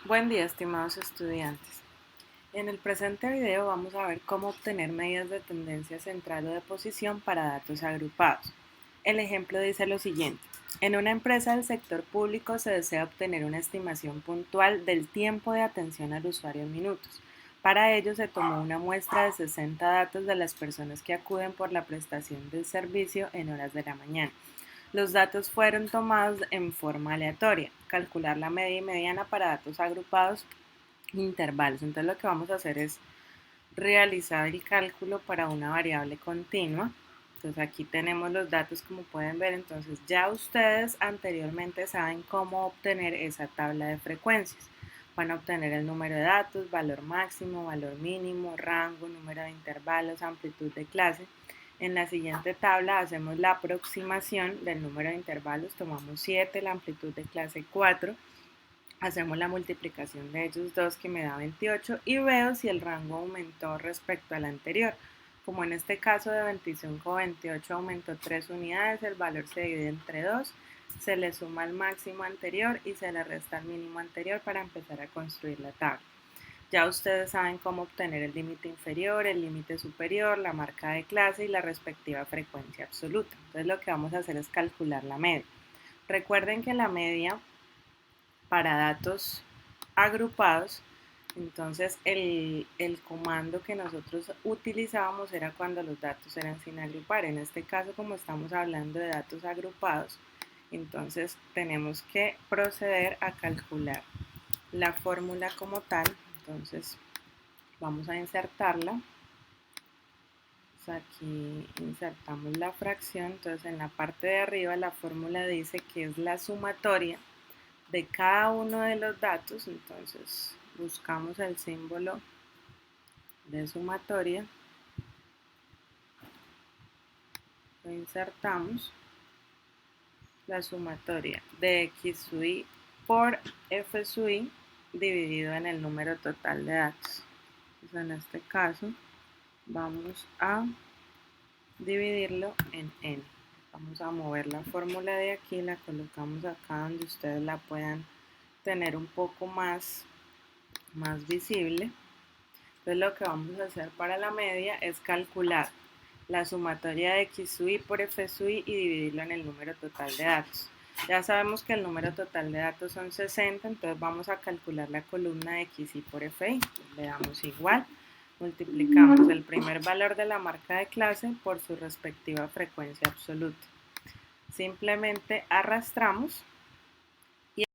Buen día, estimados estudiantes. En el presente video vamos a ver cómo obtener medidas de tendencia central o de posición para datos agrupados. El ejemplo dice lo siguiente. En una empresa del sector público se desea obtener una estimación puntual del tiempo de atención al usuario en minutos. Para ello se tomó una muestra de 60 datos de las personas que acuden por la prestación del servicio en horas de la mañana. Los datos fueron tomados en forma aleatoria. Calcular la media y mediana para datos agrupados intervalos. Entonces lo que vamos a hacer es realizar el cálculo para una variable continua. Entonces aquí tenemos los datos como pueden ver. Entonces ya ustedes anteriormente saben cómo obtener esa tabla de frecuencias. Van a obtener el número de datos, valor máximo, valor mínimo, rango, número de intervalos, amplitud de clase. En la siguiente tabla hacemos la aproximación del número de intervalos, tomamos 7, la amplitud de clase 4, hacemos la multiplicación de ellos dos que me da 28 y veo si el rango aumentó respecto al anterior. Como en este caso de 25 a 28 aumentó 3 unidades, el valor se divide entre 2, se le suma el máximo anterior y se le resta el mínimo anterior para empezar a construir la tabla. Ya ustedes saben cómo obtener el límite inferior, el límite superior, la marca de clase y la respectiva frecuencia absoluta. Entonces lo que vamos a hacer es calcular la media. Recuerden que la media para datos agrupados, entonces el comando que nosotros utilizábamos era cuando los datos eran sin agrupar. En este caso, como estamos hablando de datos agrupados, entonces tenemos que proceder a calcular la fórmula como tal. Entonces vamos a insertarla. Aquí insertamos la fracción. Entonces en la parte de arriba la fórmula dice que es la sumatoria de cada uno de los datos. Entonces buscamos el símbolo de sumatoria, lo insertamos, la sumatoria de x sub i por f sub i dividido en el número total de datos. Entonces en este caso vamos a dividirlo en n. Vamos a mover la fórmula de aquí, la colocamos acá donde ustedes la puedan tener un poco más visible. Entonces lo que vamos a hacer para la media es calcular la sumatoria de x sub i por f sub i y dividirlo en el número total de datos. Ya sabemos que el número total de datos son 60, entonces vamos a calcular la columna de xi por fi. Le damos igual, multiplicamos el primer valor de la marca de clase por su respectiva frecuencia absoluta. Simplemente arrastramos